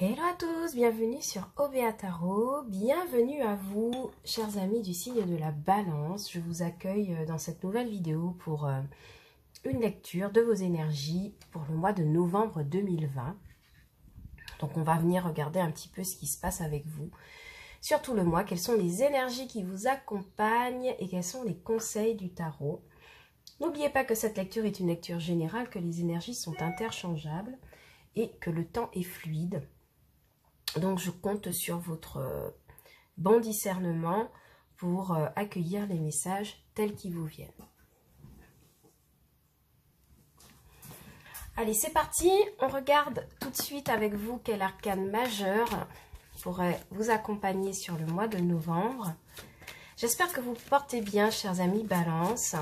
Hello à tous, bienvenue sur OBA Tarot, bienvenue à vous chers amis du signe de la balance. Je vous accueille dans cette nouvelle vidéo pour une lecture de vos énergies pour le mois de novembre 2020. Donc on va venir regarder un petit peu ce qui se passe avec vous sur tout le mois, quelles sont les énergies qui vous accompagnent et quels sont les conseils du tarot. N'oubliez pas que cette lecture est une lecture générale, que les énergies sont interchangeables et que le temps est fluide. Donc, je compte sur votre bon discernement pour accueillir les messages tels qu'ils vous viennent. Allez, c'est parti. On regarde tout de suite avec vous quel arcane majeur pourrait vous accompagner sur le mois de novembre. J'espère que vous portez bien, chers amis Balance.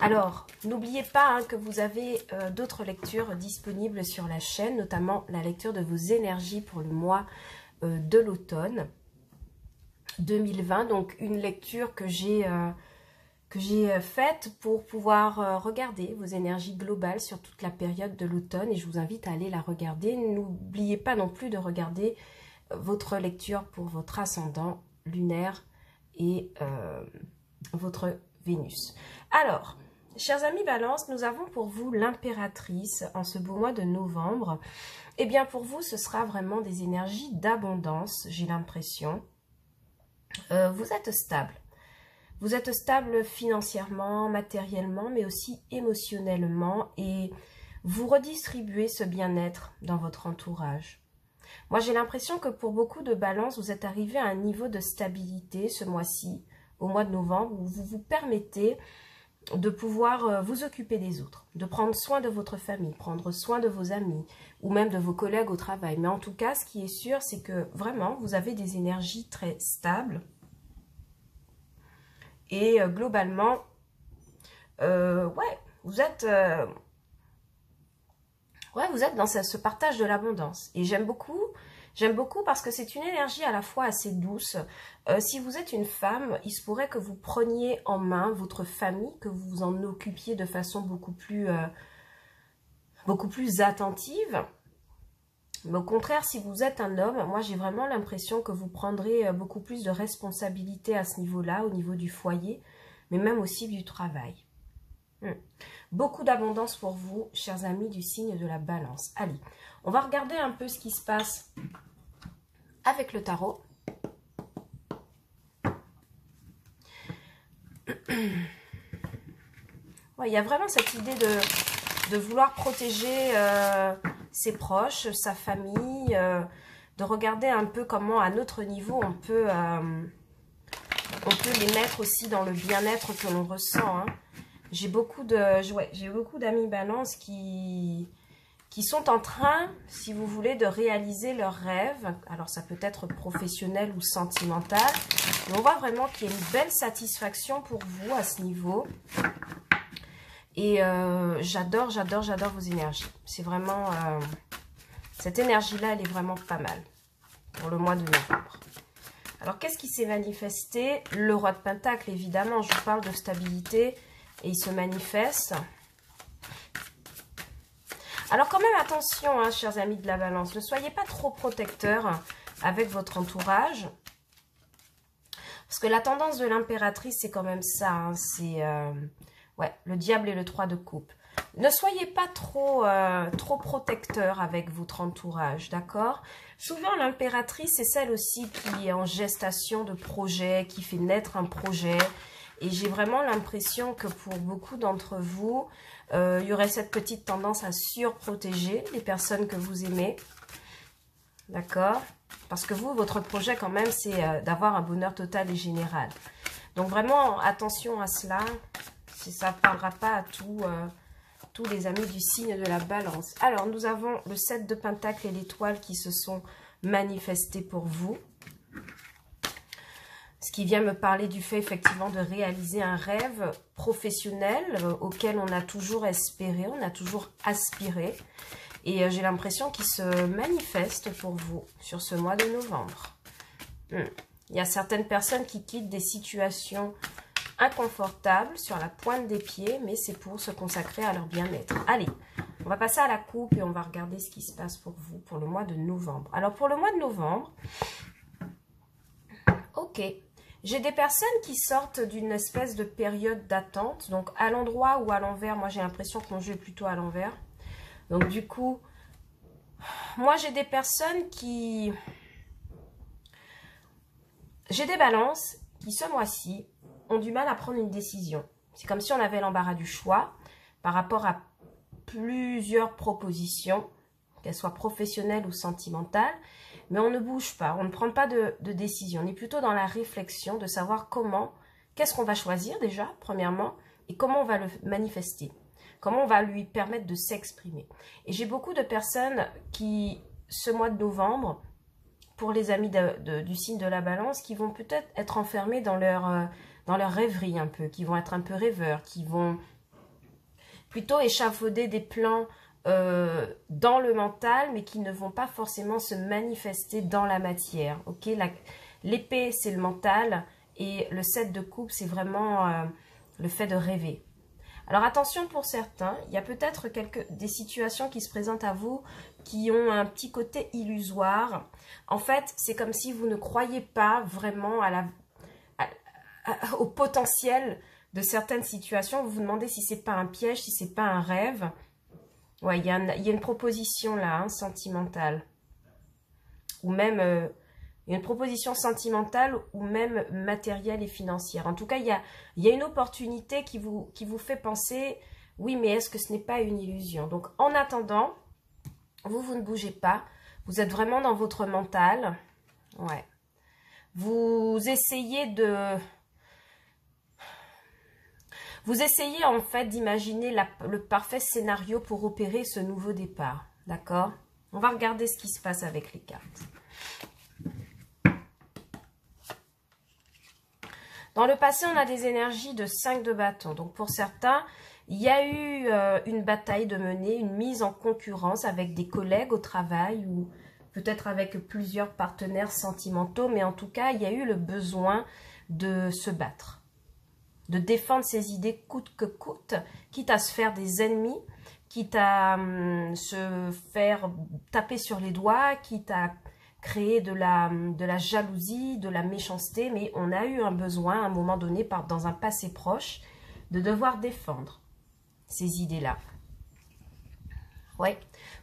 Alors, n'oubliez pas que vous avez d'autres lectures disponibles sur la chaîne, notamment la lecture de vos énergies pour le mois de l'automne 2020. Donc, une lecture que j'ai faite pour pouvoir regarder vos énergies globales sur toute la période de l'automne. Et je vous invite à aller la regarder. N'oubliez pas non plus de regarder votre lecture pour votre ascendant lunaire et votre Vénus. Alors, chers amis Balance, nous avons pour vous l'impératrice en ce beau mois de novembre. Eh bien, pour vous, ce sera vraiment des énergies d'abondance, j'ai l'impression. Vous êtes stable. Vous êtes stable financièrement, matériellement, mais aussi émotionnellement. Et vous redistribuez ce bien-être dans votre entourage. Moi, j'ai l'impression que pour beaucoup de Balance, vous êtes arrivé à un niveau de stabilité ce mois-ci, au mois de novembre, où vous vous permettez de pouvoir vous occuper des autres, de prendre soin de votre famille, prendre soin de vos amis ou même de vos collègues au travail. Mais en tout cas, ce qui est sûr, c'est que vraiment, vous avez des énergies très stables et globalement, vous êtes dans ce partage de l'abondance. Et j'aime beaucoup parce que c'est une énergie à la fois assez douce. Si vous êtes une femme, il se pourrait que vous preniez en main votre famille, que vous vous en occupiez de façon beaucoup plus attentive. Mais au contraire, si vous êtes un homme, moi j'ai vraiment l'impression que vous prendrez beaucoup plus de responsabilités à ce niveau-là, au niveau du foyer, mais même aussi du travail. Beaucoup d'abondance pour vous, chers amis du signe de la balance. Allez, on va regarder un peu ce qui se passe avec le tarot. Ouais, il y a vraiment cette idée de vouloir protéger ses proches, sa famille, de regarder un peu comment à notre niveau on peut les mettre aussi dans le bien-être que l'on ressent. J'ai beaucoup d'amis Balance qui sont en train, si vous voulez, de réaliser leurs rêves. Alors, ça peut être professionnel ou sentimental. Mais on voit vraiment qu'il y a une belle satisfaction pour vous à ce niveau. Et j'adore vos énergies. C'est vraiment... cette énergie-là, elle est vraiment pas mal pour le mois de novembre. Alors, qu'est-ce qui s'est manifesté? Le roi de Pentacle, évidemment. Je vous parle de stabilité et il se manifeste. Alors quand même attention, chers amis de la balance, ne soyez pas trop protecteurs avec votre entourage. Parce que la tendance de l'impératrice, c'est quand même ça. C'est le diable et le 3 de coupe. Ne soyez pas trop protecteurs avec votre entourage, d'accord? Souvent, l'impératrice, c'est celle aussi qui est en gestation de projet, qui fait naître un projet. Et j'ai vraiment l'impression que pour beaucoup d'entre vous, il y aurait cette petite tendance à surprotéger les personnes que vous aimez. D'accord? Parce que vous, votre projet quand même, c'est d'avoir un bonheur total et général. Donc vraiment, attention à cela. Ça ne parlera pas à tous les amis du signe de la balance. Alors, nous avons le 7 de Pentacle et l'étoile qui se sont manifestés pour vous. Ce qui vient me parler du fait effectivement de réaliser un rêve professionnel auquel on a toujours espéré, on a toujours aspiré. Et j'ai l'impression qu'il se manifeste pour vous sur ce mois de novembre. Il y a certaines personnes qui quittent des situations inconfortables sur la pointe des pieds, mais c'est pour se consacrer à leur bien-être. Allez, On va passer à la coupe et on va regarder ce qui se passe pour vous pour le mois de novembre. Alors, pour le mois de novembre, ok, j'ai des personnes qui sortent d'une espèce de période d'attente. Donc, à l'endroit ou à l'envers, moi, j'ai l'impression que mon jeu est plutôt à l'envers. Donc, du coup, moi, j'ai des personnes qui... J'ai des balances qui, ce mois-ci, ont du mal à prendre une décision. C'est comme si on avait l'embarras du choix par rapport à plusieurs propositions, qu'elles soient professionnelles ou sentimentales, mais on ne bouge pas, on ne prend pas de décision. On est plutôt dans la réflexion de savoir comment, qu'est-ce qu'on va choisir déjà, premièrement, et comment on va le manifester, comment on va lui permettre de s'exprimer. Et j'ai beaucoup de personnes qui, ce mois de novembre, pour les amis du signe de la balance, qui vont peut-être être enfermés dans leur rêverie un peu, qui vont être un peu rêveurs, qui vont plutôt échafauder des plans dans le mental, mais qui ne vont pas forcément se manifester dans la matière. Ok, l'épée, c'est le mental, et le 7 de coupe, c'est vraiment le fait de rêver. Alors attention pour certains, il y a peut-être des situations qui se présentent à vous qui ont un petit côté illusoire. En fait, c'est comme si vous ne croyez pas vraiment au potentiel de certaines situations. Vous vous demandez si c'est pas un piège, si c'est pas un rêve. Ouais, il y a une proposition là, hein, sentimentale. Ou même une proposition sentimentale ou même matérielle et financière. En tout cas, il y a une opportunité qui vous fait penser, oui, mais est-ce que ce n'est pas une illusion? Donc, en attendant, vous ne bougez pas. Vous êtes vraiment dans votre mental. Ouais. Vous essayez en fait d'imaginer le parfait scénario pour opérer ce nouveau départ. D'accord? On va regarder ce qui se passe avec les cartes. Dans le passé, on a des énergies de 5 de bâton. Donc pour certains, il y a eu une bataille de mener, une mise en concurrence avec des collègues au travail ou peut-être avec plusieurs partenaires sentimentaux. Mais en tout cas, il y a eu le besoin de se battre, de défendre ses idées coûte que coûte, quitte à se faire des ennemis, quitte à se faire taper sur les doigts, quitte à créer de la jalousie, de la méchanceté, mais on a eu un besoin à un moment donné, dans un passé proche, de devoir défendre ces idées-là. Oui.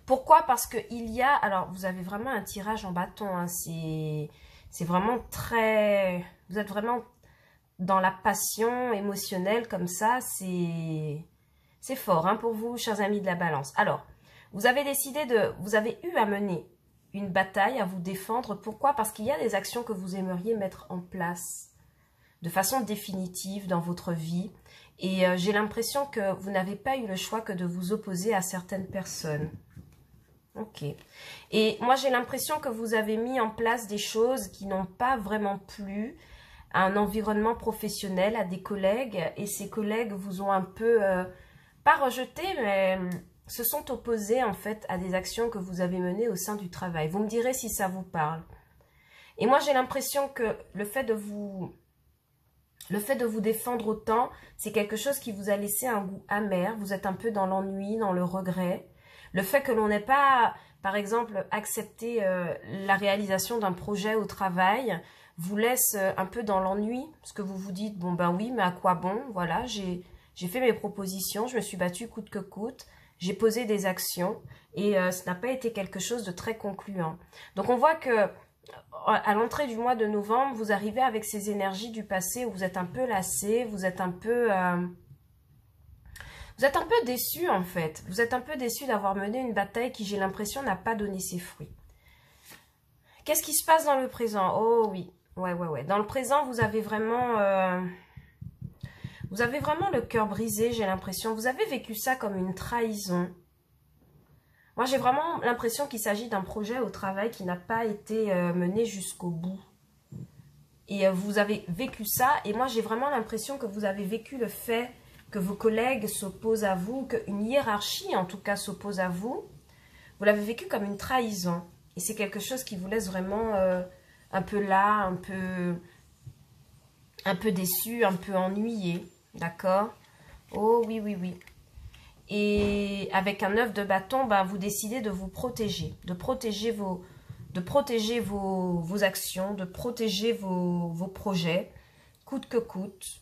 Pourquoi? Parce qu'il y a, alors vous avez vraiment un tirage en bâton, hein, c'est vraiment très, vous êtes vraiment dans la passion émotionnelle comme ça, c'est fort hein, pour vous, chers amis de la balance. Alors, vous avez eu à mener une bataille, à vous défendre. Pourquoi? Parce qu'il y a des actions que vous aimeriez mettre en place de façon définitive dans votre vie. Et j'ai l'impression que vous n'avez pas eu le choix que de vous opposer à certaines personnes. Ok. Et moi, j'ai l'impression que vous avez mis en place des choses qui n'ont pas vraiment plu à un environnement professionnel, à des collègues. Et ces collègues vous ont un peu, pas rejeté, mais se sont opposés en fait à des actions que vous avez menées au sein du travail. Vous me direz si ça vous parle. Et moi, j'ai l'impression que le fait de vous défendre autant, c'est quelque chose qui vous a laissé un goût amer. Vous êtes un peu dans l'ennui, dans le regret. Le fait que l'on n'ait pas, par exemple, accepté la réalisation d'un projet au travail vous laisse un peu dans l'ennui. Parce que vous vous dites, bon ben oui, mais à quoi bon? Voilà, j'ai fait mes propositions, je me suis battue coûte que coûte. J'ai posé des actions et ça n'a pas été quelque chose de très concluant. Donc on voit que à l'entrée du mois de novembre, vous arrivez avec ces énergies du passé où vous êtes un peu lassé, vous êtes un peu déçu en fait. Vous êtes un peu déçu d'avoir mené une bataille qui, j'ai l'impression, n'a pas donné ses fruits. Qu'est-ce qui se passe dans le présent? Oh oui, ouais. Dans le présent, vous avez vraiment le cœur brisé, j'ai l'impression. Vous avez vécu ça comme une trahison. Moi, j'ai vraiment l'impression qu'il s'agit d'un projet au travail qui n'a pas été mené jusqu'au bout. Et vous avez vécu ça. Et moi, j'ai vraiment l'impression que vous avez vécu le fait que vos collègues s'opposent à vous, qu'une hiérarchie, en tout cas, s'oppose à vous. Vous l'avez vécu comme une trahison. Et c'est quelque chose qui vous laisse vraiment un peu là, un peu déçu, un peu ennuyé. D'accord? Oh oui. Et avec un 9 de bâton, ben, vous décidez de vous protéger, de protéger vos actions, de protéger vos projets, coûte que coûte.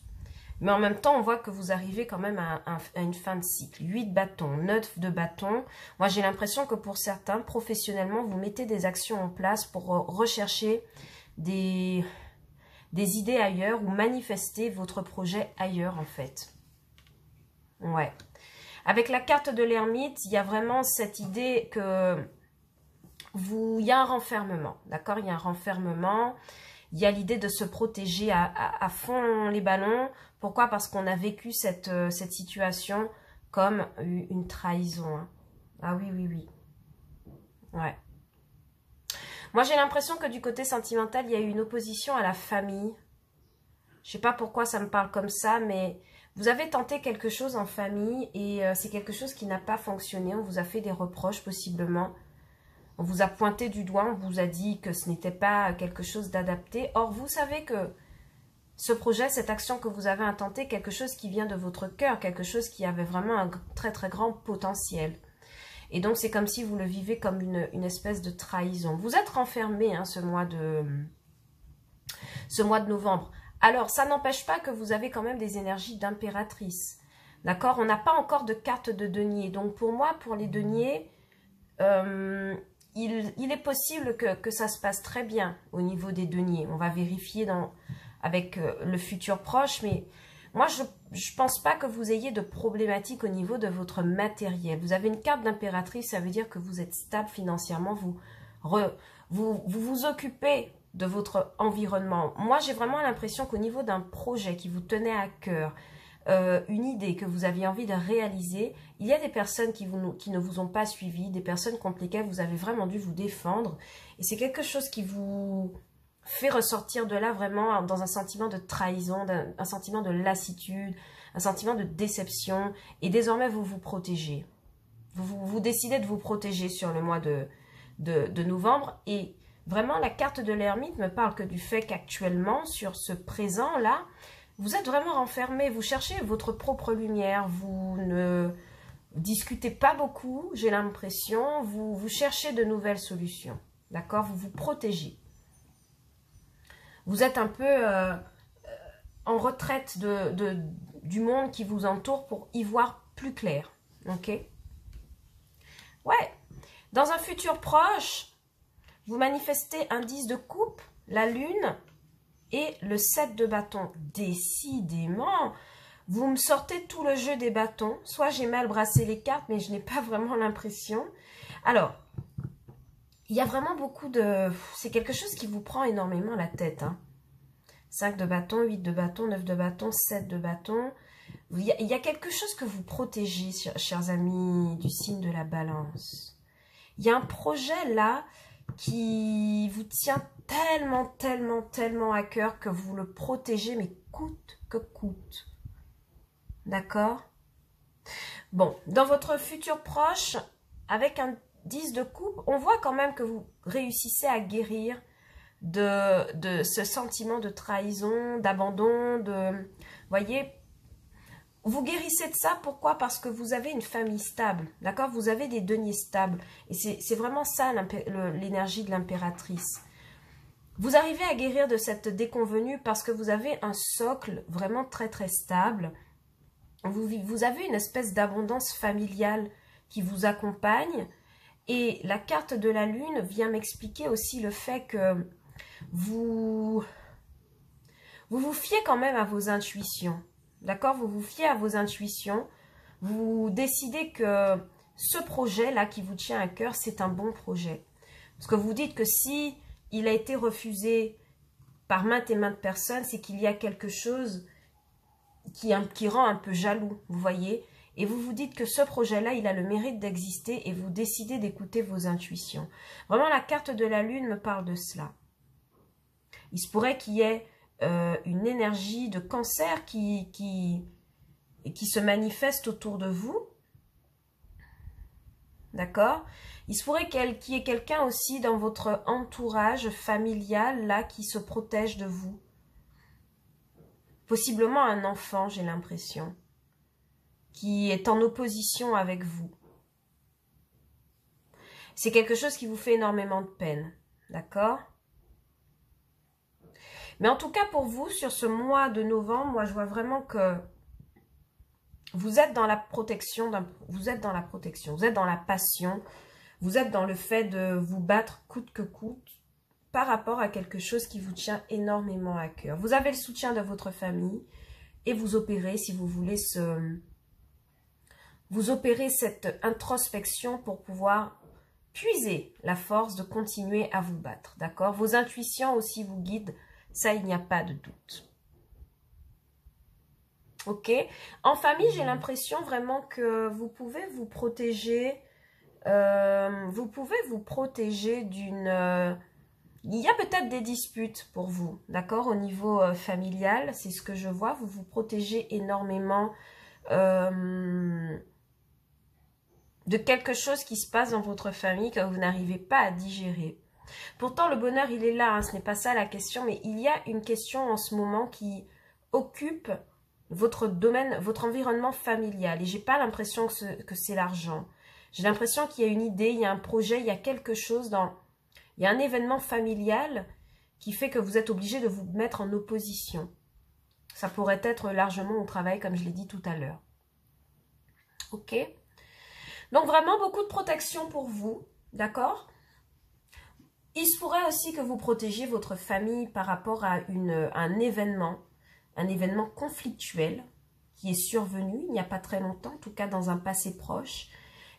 Mais en même temps, on voit que vous arrivez quand même à une fin de cycle. 8 bâtons, 9 de bâtons. Moi, j'ai l'impression que pour certains, professionnellement, vous mettez des actions en place pour rechercher des idées ailleurs ou manifester votre projet ailleurs, en fait. Ouais. Avec la carte de l'ermite, il y a vraiment cette idée que il y a un renfermement, d'accord? Il y a un renfermement. Il y a l'idée de se protéger à fond les ballons. Pourquoi? Parce qu'on a vécu cette situation comme une trahison. Hein. Ah oui, oui, oui. Ouais. Moi, j'ai l'impression que du côté sentimental, il y a eu une opposition à la famille. Je sais pas pourquoi ça me parle comme ça, mais vous avez tenté quelque chose en famille et c'est quelque chose qui n'a pas fonctionné. On vous a fait des reproches possiblement. On vous a pointé du doigt, on vous a dit que ce n'était pas quelque chose d'adapté. Or, vous savez que ce projet, cette action que vous avez intentée, quelque chose qui vient de votre cœur, quelque chose qui avait vraiment un très très grand potentiel. Et donc, c'est comme si vous le vivez comme une espèce de trahison. Vous êtes renfermé hein, ce mois de novembre. Alors, ça n'empêche pas que vous avez quand même des énergies d'impératrice. D'accord? On n'a pas encore de carte de denier. Donc, pour moi, pour les deniers... il est possible que ça se passe très bien au niveau des deniers. On va vérifier avec le futur proche, mais moi, je ne pense pas que vous ayez de problématiques au niveau de votre matériel. Vous avez une carte d'impératrice, ça veut dire que vous êtes stable financièrement, vous occupez de votre environnement. Moi, j'ai vraiment l'impression qu'au niveau d'un projet qui vous tenait à cœur, une idée que vous aviez envie de réaliser, il y a des personnes qui ne vous ont pas suivi, des personnes contre lesquelles vous avez vraiment dû vous défendre, et c'est quelque chose qui vous fait ressortir de là vraiment dans un sentiment de trahison, un sentiment de lassitude, un sentiment de déception, et désormais vous vous protégez. Vous décidez de vous protéger sur le mois de novembre, et vraiment la carte de l'ermite me parle que du fait qu'actuellement, sur ce présent-là, vous êtes vraiment renfermé, vous cherchez votre propre lumière, vous ne discutez pas beaucoup, j'ai l'impression, vous cherchez de nouvelles solutions, d'accord? Vous vous protégez. Vous êtes un peu en retraite du monde qui vous entoure pour y voir plus clair, ok? Ouais, dans un futur proche, vous manifestez un 10 de coupe, la lune... Et le 7 de bâton, décidément, vous me sortez tout le jeu des bâtons. Soit j'ai mal brassé les cartes, mais je n'ai pas vraiment l'impression. Alors, il y a vraiment beaucoup de... C'est quelque chose qui vous prend énormément la tête. Hein. 5 de bâton, 8 de bâton, 9 de bâton, 7 de bâton. Il y a quelque chose que vous protégez, chers amis du signe de la balance. Il y a un projet là qui vous tient tellement, tellement, tellement à cœur que vous le protégez, mais coûte que coûte. D'accord? Bon, dans votre futur proche, avec un 10 de coupe, on voit quand même que vous réussissez à guérir de ce sentiment de trahison, d'abandon, voyez, vous guérissez de ça, pourquoi? Parce que vous avez une famille stable, d'accord? Vous avez des deniers stables. Et c'est vraiment ça l'énergie de l'impératrice. Vous arrivez à guérir de cette déconvenue parce que vous avez un socle vraiment très très stable. Vous avez une espèce d'abondance familiale qui vous accompagne. Et la carte de la lune vient m'expliquer aussi le fait que vous vous fiez quand même à vos intuitions. D'accord? Vous vous fiez à vos intuitions. Vous décidez que ce projet-là qui vous tient à cœur, c'est un bon projet. Parce que vous dites que si il a été refusé par maintes et maintes personnes, c'est qu'il y a quelque chose qui rend un peu jaloux, vous voyez. Et vous vous dites que ce projet-là, il a le mérite d'exister et vous décidez d'écouter vos intuitions. Vraiment, la carte de la lune me parle de cela. Il se pourrait qu'il y ait une énergie de cancer qui se manifeste autour de vous. D'accord? Il se pourrait qu'il y ait quelqu'un aussi dans votre entourage familial là qui se protège de vous. Possiblement un enfant, j'ai l'impression. qui est en opposition avec vous. C'est quelque chose qui vous fait énormément de peine, d'accord? Mais en tout cas, pour vous, sur ce mois de novembre, moi, je vois vraiment que vous êtes dans la protection, vous êtes dans la passion, vous êtes dans le fait de vous battre coûte que coûte par rapport à quelque chose qui vous tient énormément à cœur. Vous avez le soutien de votre famille et vous opérez, si vous voulez, vous opérez cette introspection pour pouvoir puiser la force de continuer à vous battre, d'accord? Vos intuitions aussi vous guident, ça, il n'y a pas de doute. Ok? En famille, j'ai l'impression vraiment que vous pouvez vous protéger, d'une... il y a peut-être des disputes pour vous, d'accord? Au niveau familial, c'est ce que je vois, vous vous protégez énormément de quelque chose qui se passe dans votre famille que vous n'arrivez pas à digérer. Pourtant, le bonheur, il est là, hein, ce n'est pas ça la question, mais il y a une question en ce moment qui occupe votre domaine, votre environnement familial. Et j'ai pas l'impression que c'est l'argent. J'ai l'impression qu'il y a une idée, il y a un projet, il y a quelque chose il y a un événement familial qui fait que vous êtes obligé de vous mettre en opposition. Ça pourrait être largement au travail, comme je l'ai dit tout à l'heure. Ok? Donc vraiment beaucoup de protection pour vous, d'accord? Il se pourrait aussi que vous protégiez votre famille par rapport à un événement conflictuel qui est survenu il n'y a pas très longtemps, en tout cas dans un passé proche.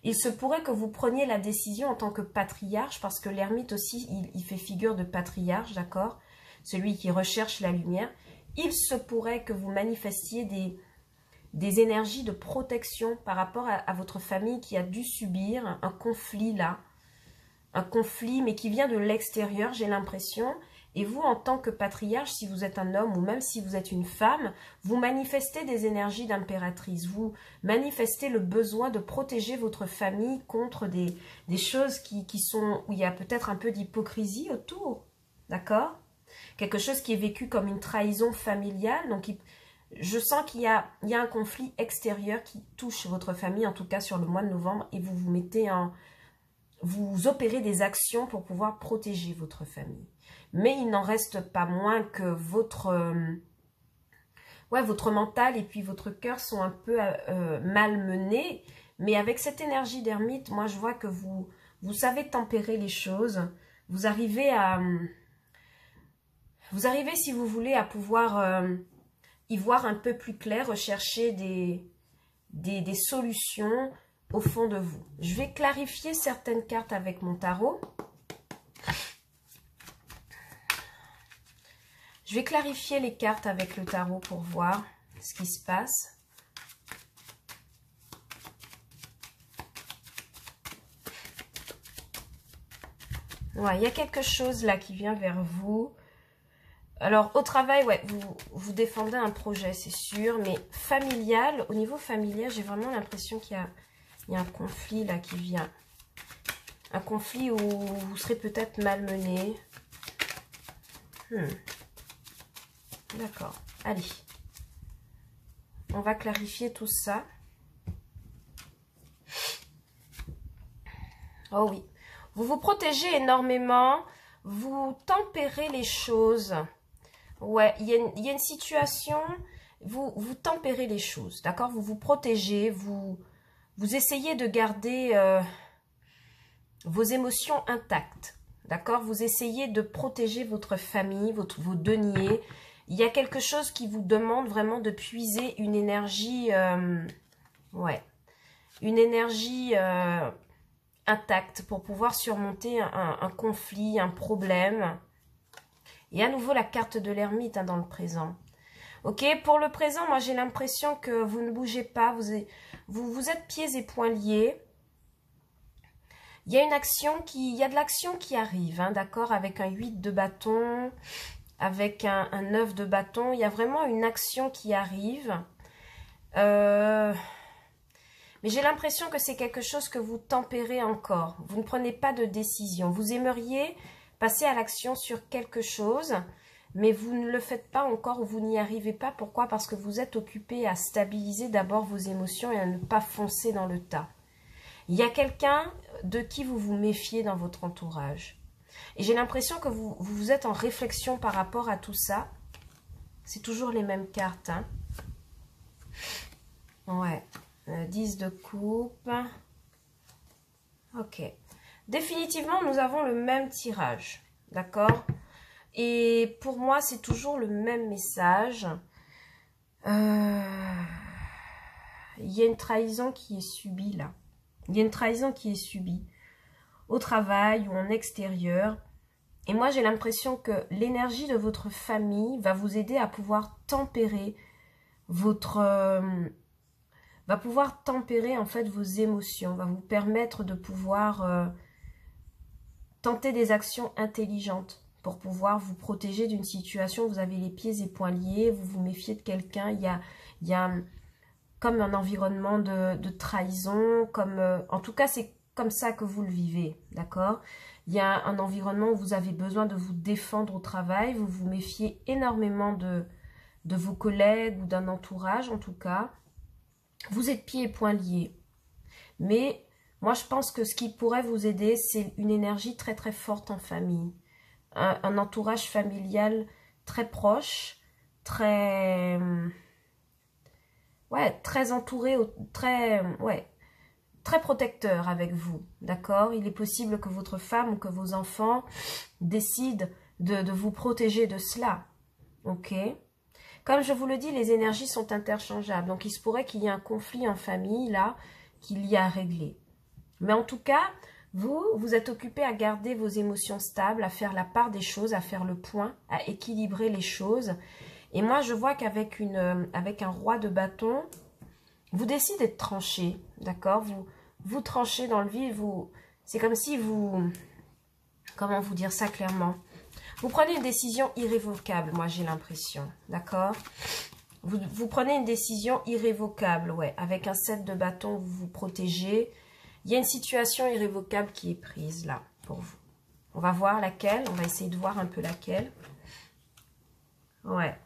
Il se pourrait que vous preniez la décision en tant que patriarche, parce que l'ermite aussi, il fait figure de patriarche, d'accord? Celui qui recherche la lumière. Il se pourrait que vous manifestiez des énergies de protection par rapport à votre famille qui a dû subir un conflit là. Un conflit, mais qui vient de l'extérieur, j'ai l'impression. Et vous, en tant que patriarche, si vous êtes un homme ou même si vous êtes une femme, vous manifestez des énergies d'impératrice. Vous manifestez le besoin de protéger votre famille contre des choses qui sont, où il y a peut-être un peu d'hypocrisie autour. D'accord? Quelque chose qui est vécu comme une trahison familiale. Donc, je sens qu'il y a un conflit extérieur qui touche votre famille, en tout cas sur le mois de novembre, et vous vous mettez vous opérez des actions pour pouvoir protéger votre famille. Mais il n'en reste pas moins que votre mental et puis votre cœur sont un peu malmenés. Mais avec cette énergie d'ermite, moi je vois que vous savez tempérer les choses. Vous arrivez, si vous voulez, à pouvoir y voir un peu plus clair, rechercher des solutions au fond de vous. Je vais clarifier certaines cartes avec mon tarot. Je vais clarifier les cartes avec le tarot pour voir ce qui se passe. Ouais, il y a quelque chose là qui vient vers vous. Alors, au travail, ouais, vous défendez un projet, c'est sûr, mais familial, au niveau familial, j'ai vraiment l'impression qu'il y a un conflit là qui vient. Un conflit où vous serez peut-être malmené. D'accord. Allez. On va clarifier tout ça. Oh oui. Vous vous protégez énormément. Vous tempérez les choses. Ouais, il y a une situation. Vous tempérez les choses. D'accord? Vous vous protégez. Vous essayez de garder vos émotions intactes. D'accord? Vous essayez de protéger votre famille, vos deniers. Il y a quelque chose qui vous demande vraiment de puiser une énergie, une énergie intacte pour pouvoir surmonter un conflit, un problème. Et à nouveau la carte de l'ermite dans le présent. Ok, pour le présent, moi j'ai l'impression que vous ne bougez pas, vous êtes pieds et poings liés. Il y a de l'action qui arrive, hein, d'accord, avec un 8 de bâton, avec un 9 de bâton. Il y a vraiment une action qui arrive. Mais j'ai l'impression que c'est quelque chose que vous tempérez encore. Vous ne prenez pas de décision. Vous aimeriez passer à l'action sur quelque chose, mais vous ne le faites pas encore ou vous n'y arrivez pas. Pourquoi? Parce que vous êtes occupé à stabiliser d'abord vos émotions et à ne pas foncer dans le tas. Il y a quelqu'un de qui vous vous méfiez dans votre entourage. Et j'ai l'impression que vous êtes en réflexion par rapport à tout ça. C'est toujours les mêmes cartes. Hein. Ouais. 10 de coupe. Ok. Définitivement, nous avons le même tirage. D'accord? Et pour moi, c'est toujours le même message. Il y a une trahison qui est subie là. Il y a une trahison qui est subie. Au travail ou en extérieur. Et moi, j'ai l'impression que l'énergie de votre famille va vous aider à pouvoir tempérer va pouvoir tempérer en fait vos émotions, va vous permettre de pouvoir tenter des actions intelligentes pour pouvoir vous protéger d'une situation où vous avez les pieds et poings liés, vous vous méfiez de quelqu'un, il y a comme un environnement de trahison, en tout cas c'est comme ça que vous le vivez, d'accord? Il y a un environnement où vous avez besoin de vous défendre au travail, vous vous méfiez énormément de vos collègues ou d'un entourage en tout cas. Vous êtes pieds et poings liés. Mais moi je pense que ce qui pourrait vous aider, c'est une énergie très très forte en famille. Un entourage familial très proche, très... Ouais, très entouré, très protecteur avec vous, d'accord? Il est possible que votre femme ou que vos enfants décident de vous protéger de cela, ok? Comme je vous le dis, les énergies sont interchangeables, donc il se pourrait qu'il y ait un conflit en famille, là, qu'il y a à régler. Mais en tout cas, vous êtes occupé à garder vos émotions stables, à faire la part des choses, à faire le point, à équilibrer les choses. Et moi, je vois qu'avec avec un roi de bâton, vous décidez de trancher, d'accord? Vous tranchez dans le vide, c'est comme si vous... Comment vous dire ça clairement? Vous prenez une décision irrévocable, moi j'ai l'impression, d'accord? Vous prenez une décision irrévocable, ouais. Avec un 7 de bâton, vous vous protégez. Il y a une situation irrévocable qui est prise là, pour vous. On va voir laquelle, on va essayer de voir un peu laquelle. Ouais.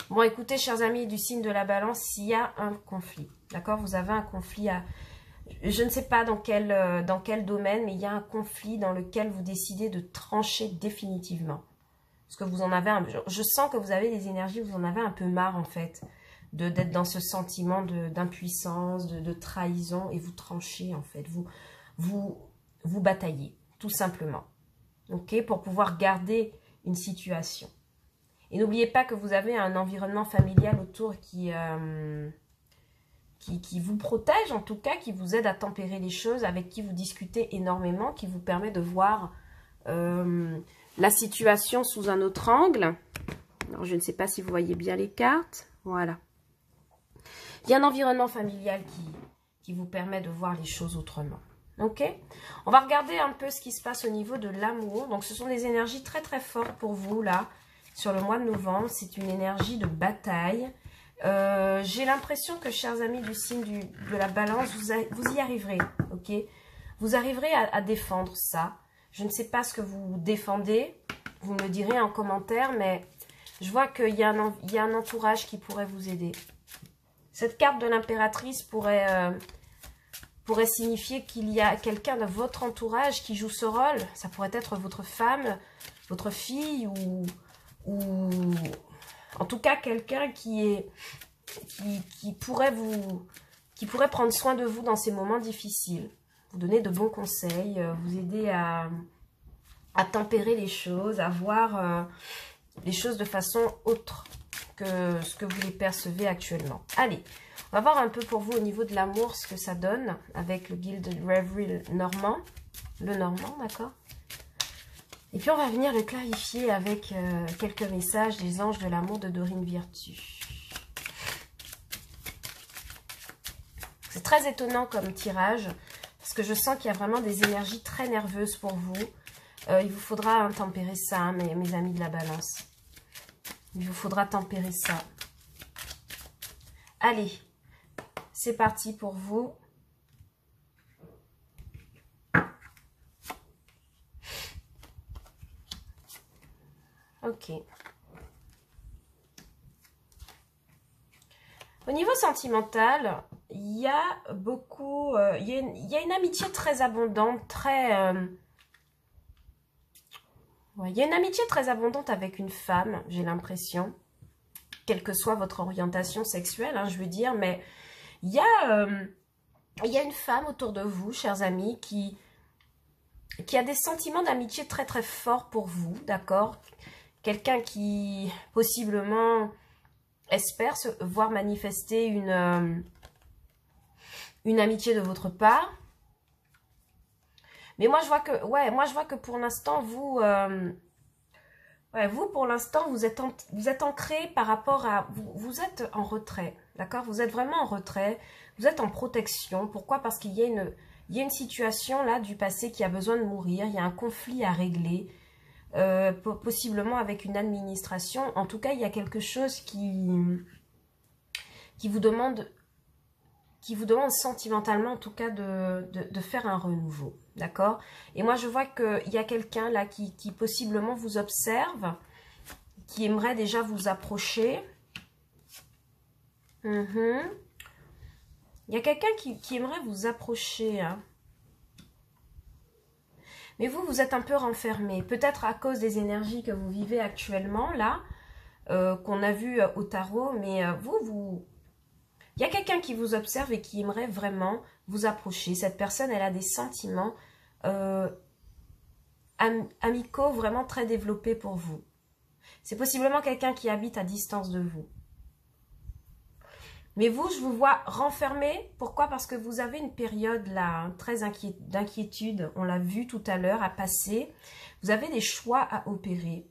Bon, écoutez, chers amis du signe de la balance, s'il y a un conflit, d'accord? Vous avez un conflit à... Je ne sais pas dans quel domaine, mais il y a un conflit dans lequel vous décidez de trancher définitivement. Parce que vous en avez je sens que vous avez des énergies, vous en avez un peu marre en fait, d'être dans ce sentiment d'impuissance, de trahison, et vous tranchez en fait, vous bataillez, tout simplement, ok, pour pouvoir garder une situation. Et n'oubliez pas que vous avez un environnement familial autour qui vous protège, en tout cas, qui vous aide à tempérer les choses, avec qui vous discutez énormément, qui vous permet de voir la situation sous un autre angle. Alors, je ne sais pas si vous voyez bien les cartes. Voilà. Il y a un environnement familial qui vous permet de voir les choses autrement. Ok? On va regarder un peu ce qui se passe au niveau de l'amour. Donc, ce sont des énergies très, très fortes pour vous, là, sur le mois de novembre. C'est une énergie de bataille. J'ai l'impression que, chers amis du signe de la balance, vous y arriverez, ok? Vous arriverez à défendre ça. Je ne sais pas ce que vous défendez, vous me le direz en commentaire, mais je vois qu'il y a un entourage qui pourrait vous aider. Cette carte de l'impératrice pourrait signifier qu'il y a quelqu'un de votre entourage qui joue ce rôle. Ça pourrait être votre femme, votre fille ou en tout cas quelqu'un qui pourrait prendre soin de vous dans ces moments difficiles. Vous donner de bons conseils, vous aider à tempérer les choses, à voir les choses de façon autre que ce que vous les percevez actuellement. Allez, on va voir un peu pour vous au niveau de l'amour ce que ça donne avec le Guild Reverie normand. Le normand, d'accord? Et puis on va venir le clarifier avec quelques messages des anges de l'amour de Dorine Virtue. C'est très étonnant comme tirage, parce que je sens qu'il y a vraiment des énergies très nerveuses pour vous. Il vous faudra tempérer ça, hein, mes amis de la balance. Il vous faudra tempérer ça. Allez, c'est parti pour vous. Ok. Au niveau sentimental, il y a beaucoup... il y a une amitié très abondante, très... ouais, il y a une amitié très abondante avec une femme, j'ai l'impression. Quelle que soit votre orientation sexuelle, hein, je veux dire. Mais il y a une femme autour de vous, chers amis, qui a des sentiments d'amitié très très forts pour vous, d'accord? Quelqu'un qui possiblement espère se voir manifester une amitié de votre part. Mais moi je vois que, ouais, moi je vois que pour l'instant vous, ouais, vous pour l'instant vous êtes ancré par rapport à, vous êtes en retrait, d'accord? Vous êtes vraiment en retrait, vous êtes en protection. Pourquoi? Parce qu'il y a une situation là du passé qui a besoin de mourir, il y a un conflit à régler. Possiblement avec une administration. En tout cas, il y a quelque chose qui vous demande sentimentalement, en tout cas, de faire un renouveau. D'accord? Et moi, je vois qu'il y a quelqu'un là qui possiblement vous observe, qui aimerait déjà vous approcher. Il y a quelqu'un qui aimerait vous approcher, hein. Mais vous êtes un peu renfermé. Peut-être à cause des énergies que vous vivez actuellement, là, qu'on a vu au tarot. Mais il y a quelqu'un qui vous observe et qui aimerait vraiment vous approcher. Cette personne, elle a des sentiments amicaux vraiment très développés pour vous. C'est possiblement quelqu'un qui habite à distance de vous. Mais vous, je vous vois renfermé. Pourquoi? Parce que vous avez une période là très d'inquiétude. On l'a vu tout à l'heure, à passer. Vous avez des choix à opérer.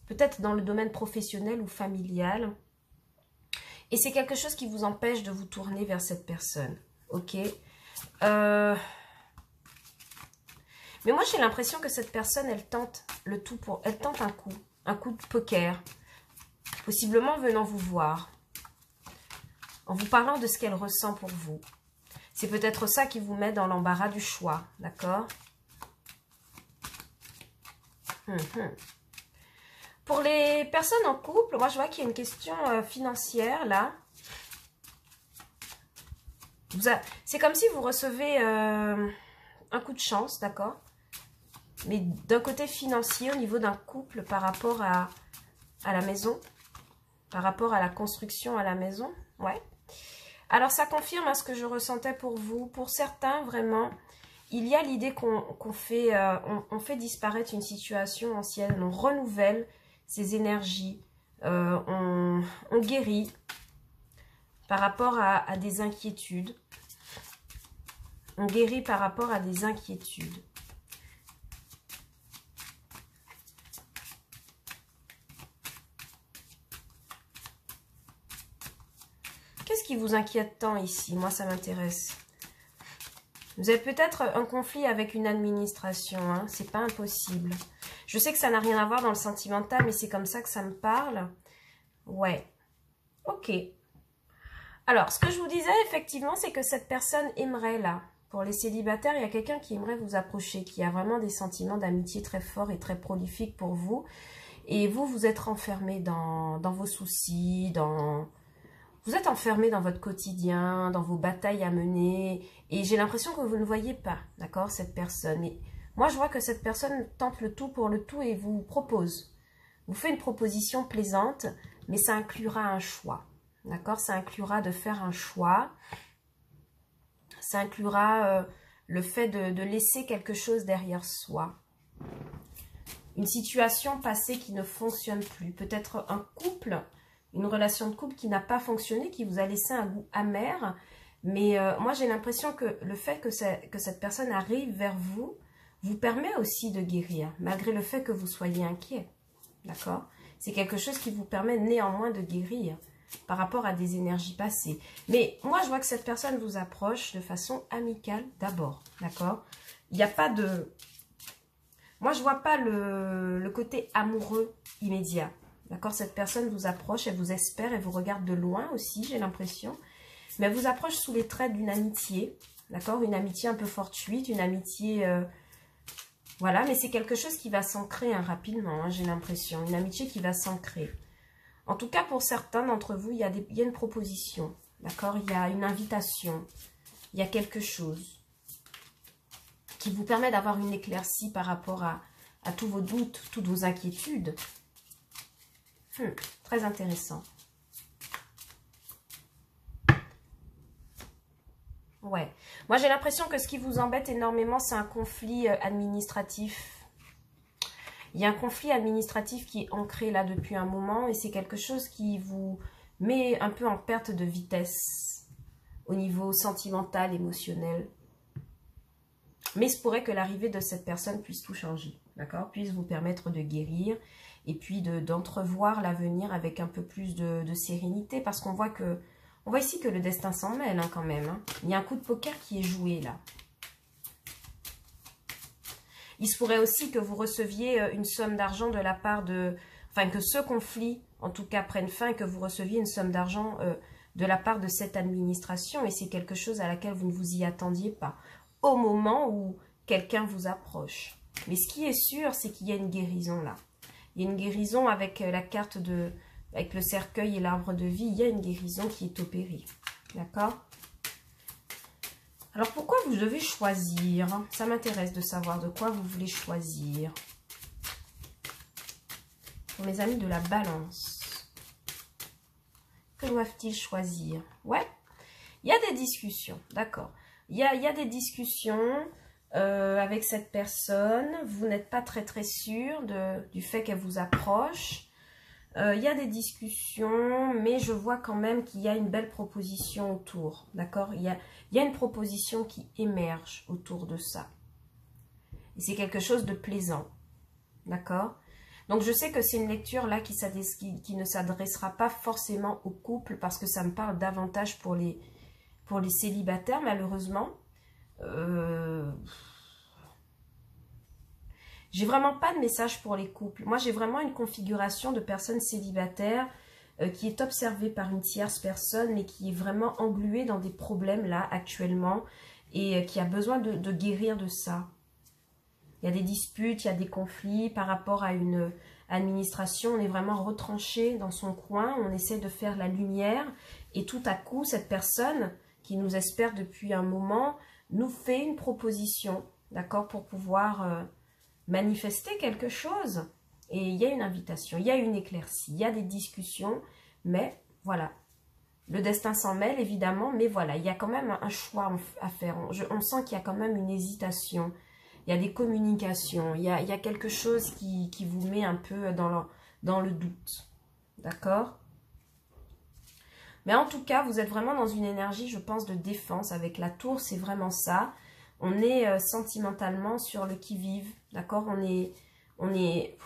Peut-être dans le domaine professionnel ou familial. Et c'est quelque chose qui vous empêche de vous tourner vers cette personne. Ok? Mais moi, j'ai l'impression que cette personne, elle tente le tout pour... Elle tente un coup de poker. Possiblement venant vous voir. En vous parlant de ce qu'elle ressent pour vous. C'est peut-être ça qui vous met dans l'embarras du choix, d'accord? Pour les personnes en couple, moi je vois qu'il y a une question financière là. C'est comme si vous recevez un coup de chance, d'accord? Mais d'un côté financier, au niveau d'un couple par rapport à la maison, par rapport à la construction à la maison, ouais. Alors, ça confirme ce que je ressentais pour vous. Pour certains, vraiment, il y a l'idée qu'on fait, on fait disparaître une situation ancienne. On renouvelle ses énergies. On guérit par rapport à des inquiétudes. On guérit par rapport à des inquiétudes. Qu'est-ce qui vous inquiète tant ici? Moi, ça m'intéresse. Vous avez peut-être un conflit avec une administration, hein? C'est pas impossible. Je sais que ça n'a rien à voir dans le sentimental, mais c'est comme ça que ça me parle. Ouais. Ok. Alors, ce que je vous disais, effectivement, c'est que cette personne aimerait, là, pour les célibataires, il y a quelqu'un qui aimerait vous approcher, qui a vraiment des sentiments d'amitié très forts et très prolifiques pour vous. Et vous êtes renfermé dans vos soucis, Vous êtes enfermé dans votre quotidien, dans vos batailles à mener, et j'ai l'impression que vous ne voyez pas, d'accord, cette personne. Et moi, je vois que cette personne tente le tout pour le tout et vous propose. Vous fait une proposition plaisante, mais ça inclura un choix, d'accord? Ça inclura de faire un choix. Ça inclura le fait de laisser quelque chose derrière soi. Une situation passée qui ne fonctionne plus. Peut-être un couple... Une relation de couple qui n'a pas fonctionné, qui vous a laissé un goût amer. Mais moi, j'ai l'impression que le fait que cette personne arrive vers vous, vous permet aussi de guérir, malgré le fait que vous soyez inquiet. D'accord? C'est quelque chose qui vous permet néanmoins de guérir par rapport à des énergies passées. Mais moi, je vois que cette personne vous approche de façon amicale d'abord. D'accord? Il n'y a pas de... Moi, je ne vois pas le côté amoureux immédiat. D'accord, cette personne vous approche, elle vous espère, elle vous regarde de loin aussi, j'ai l'impression. Mais elle vous approche sous les traits d'une amitié, d'accord, une amitié un peu fortuite, une amitié Voilà, mais c'est quelque chose qui va s'ancrer hein, rapidement, hein, j'ai l'impression. Une amitié qui va s'ancrer. En tout cas, pour certains d'entre vous, il y a une proposition. D'accord? Il y a une invitation. Il y a quelque chose qui vous permet d'avoir une éclaircie par rapport à tous vos doutes, toutes vos inquiétudes. Très intéressant. Ouais. Moi, j'ai l'impression que ce qui vous embête énormément, c'est un conflit administratif. Il y a un conflit administratif qui est ancré là depuis un moment et c'est quelque chose qui vous met un peu en perte de vitesse au niveau sentimental, émotionnel. Mais il se pourrait que l'arrivée de cette personne puisse tout changer, d'accord? Puisse vous permettre de guérir et puis d'entrevoir l'avenir avec un peu plus de sérénité parce qu'on voit que on voit ici que le destin s'en mêle hein, quand même. Hein. Il y a un coup de poker qui est joué là. Il se pourrait aussi que vous receviez une somme d'argent de la part de... Enfin, que ce conflit, en tout cas, prenne fin et que vous receviez une somme d'argent de la part de cette administration. Et c'est quelque chose à laquelle vous ne vous y attendiez pas. Au moment où quelqu'un vous approche. Mais ce qui est sûr, c'est qu'il y a une guérison là. Il y a une guérison avec la carte de... Avec le cercueil et l'arbre de vie, il y a une guérison qui est opérée. D'accord? Alors, pourquoi vous devez choisir? Ça m'intéresse de savoir de quoi vous voulez choisir. Pour mes amis de la balance. Que doivent-ils choisir? Ouais, il y a des discussions, d'accord. Il y a des discussions avec cette personne. Vous n'êtes pas très sûr du fait qu'elle vous approche. Il y a des discussions, mais je vois quand même qu'il y a une belle proposition autour, d'accord? Il y a une proposition qui émerge autour de ça. Et c'est quelque chose de plaisant, d'accord? Donc, je sais que c'est une lecture là qui ne s'adressera pas forcément au couple, parce que ça me parle davantage pour les célibataires, malheureusement. J'ai vraiment pas de message pour les couples. Moi, j'ai vraiment une configuration de personnes célibataires qui est observée par une tierce personne, mais qui est vraiment engluée dans des problèmes là, actuellement, et qui a besoin de guérir de ça. Il y a des disputes, il y a des conflits par rapport à une administration. On est vraiment retranché dans son coin, on essaie de faire la lumière, et tout à coup, cette personne qui nous espère depuis un moment nous fait une proposition, d'accord, pour pouvoir... manifester quelque chose. Et il y a une invitation, il y a une éclaircie, il y a des discussions, mais voilà. Le destin s'en mêle, évidemment, mais voilà, il y a quand même un choix à faire. On sent qu'il y a quand même une hésitation, il y a des communications, il y a quelque chose qui vous met un peu dans le doute. D'accord? Mais en tout cas, vous êtes vraiment dans une énergie, je pense, de défense. Avec la tour, c'est vraiment ça. On est sentimentalement sur le qui-vive, d'accord? On est...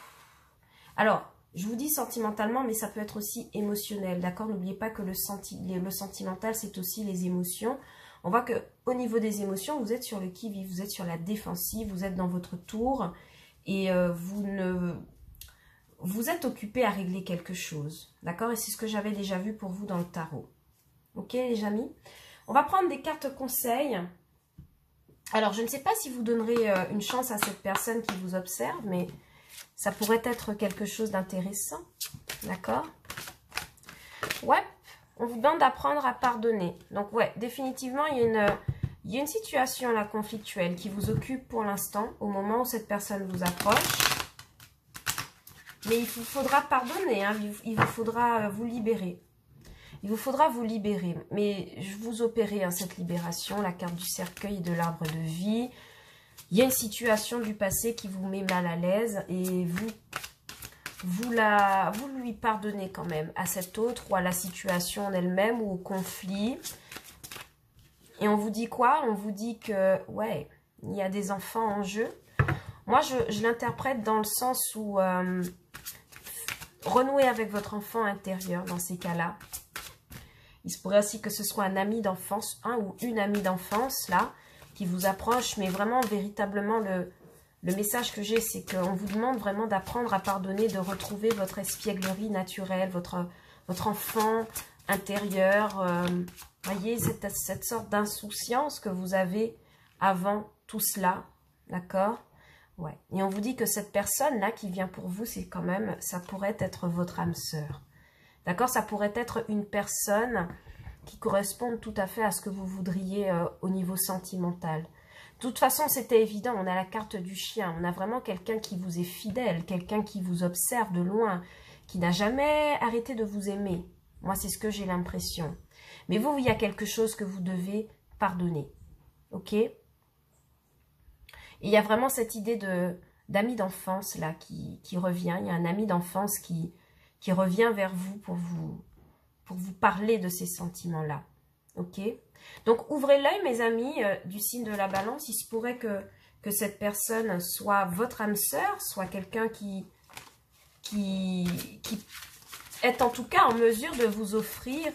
Alors, je vous dis sentimentalement, mais ça peut être aussi émotionnel, d'accord? N'oubliez pas que le sentimental, c'est aussi les émotions. On voit que au niveau des émotions, vous êtes sur le qui-vive, vous êtes sur la défensive, vous êtes dans votre tour et vous êtes occupé à régler quelque chose, d'accord? Et c'est ce que j'avais déjà vu pour vous dans le tarot. Ok, les amis? On va prendre des cartes conseils. Alors, je ne sais pas si vous donnerez une chance à cette personne qui vous observe, mais ça pourrait être quelque chose d'intéressant. D'accord? Ouais, on vous demande d'apprendre à pardonner. Donc, ouais, définitivement, il y a une situation là conflictuelle qui vous occupe pour l'instant, au moment où cette personne vous approche. Mais il vous faudra pardonner, hein, il vous faudra vous libérer. Il vous faudra vous libérer, mais je vous opérer hein, cette libération, la carte du cercueil et de l'arbre de vie. Il y a une situation du passé qui vous met mal à l'aise et vous lui pardonnez quand même à cet autre ou à la situation en elle-même ou au conflit. Et on vous dit quoi? On vous dit que, ouais, il y a des enfants en jeu. Moi, je l'interprète dans le sens où renouer avec votre enfant intérieur dans ces cas-là. Il se pourrait aussi que ce soit un ami d'enfance, un ou une amie d'enfance, là, qui vous approche. Mais vraiment, véritablement, le message que j'ai, c'est qu'on vous demande vraiment d'apprendre à pardonner, de retrouver votre espièglerie naturelle, votre enfant intérieur. Voyez, cette sorte d'insouciance que vous avez avant tout cela, d'accord? Ouais. Et on vous dit que cette personne-là qui vient pour vous, c'est quand même, ça pourrait être votre âme sœur. D'accord? Ça pourrait être une personne qui correspond tout à fait à ce que vous voudriez au niveau sentimental. De toute façon, c'était évident, on a la carte du chien. On a vraiment quelqu'un qui vous est fidèle, quelqu'un qui vous observe de loin, qui n'a jamais arrêté de vous aimer. Moi, c'est ce que j'ai l'impression. Mais vous, il y a quelque chose que vous devez pardonner. Ok? Et il y a vraiment cette idée d'amis d'enfance là qui revient. Il y a un ami d'enfance qui revient vers vous pour vous parler de ces sentiments-là. Ok? Donc, ouvrez l'œil, mes amis, du signe de la balance. Il se pourrait que cette personne soit votre âme sœur, soit quelqu'un qui est en tout cas en mesure de vous offrir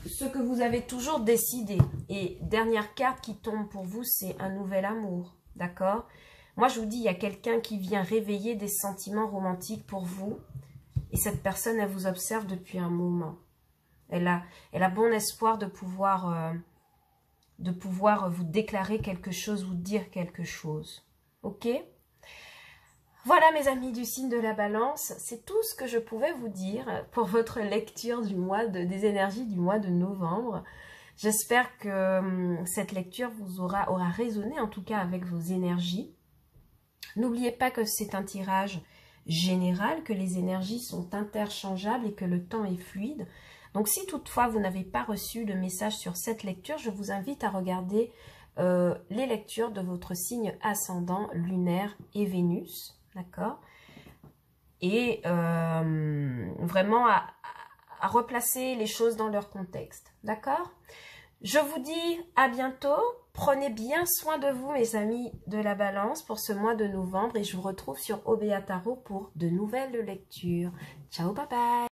ce que vous avez toujours décidé. Et dernière carte qui tombe pour vous, c'est un nouvel amour. D'accord? Moi, je vous dis, il y a quelqu'un qui vient réveiller des sentiments romantiques pour vous. Et cette personne, elle vous observe depuis un moment. Elle a bon espoir de pouvoir vous déclarer quelque chose, vous dire quelque chose. Ok? Voilà mes amis du signe de la balance, c'est tout ce que je pouvais vous dire pour votre lecture des énergies du mois de novembre. J'espère que cette lecture vous aura résonné en tout cas avec vos énergies. N'oubliez pas que c'est un tirage général, que les énergies sont interchangeables et que le temps est fluide. Donc si toutefois vous n'avez pas reçu de message sur cette lecture, je vous invite à regarder les lectures de votre signe ascendant, lunaire et Vénus. D'accord? Et vraiment à replacer les choses dans leur contexte. D'accord? Je vous dis à bientôt. Prenez bien soin de vous, mes amis de la balance, pour ce mois de novembre. Et je vous retrouve sur OBA Tarot pour de nouvelles lectures. Ciao, bye bye!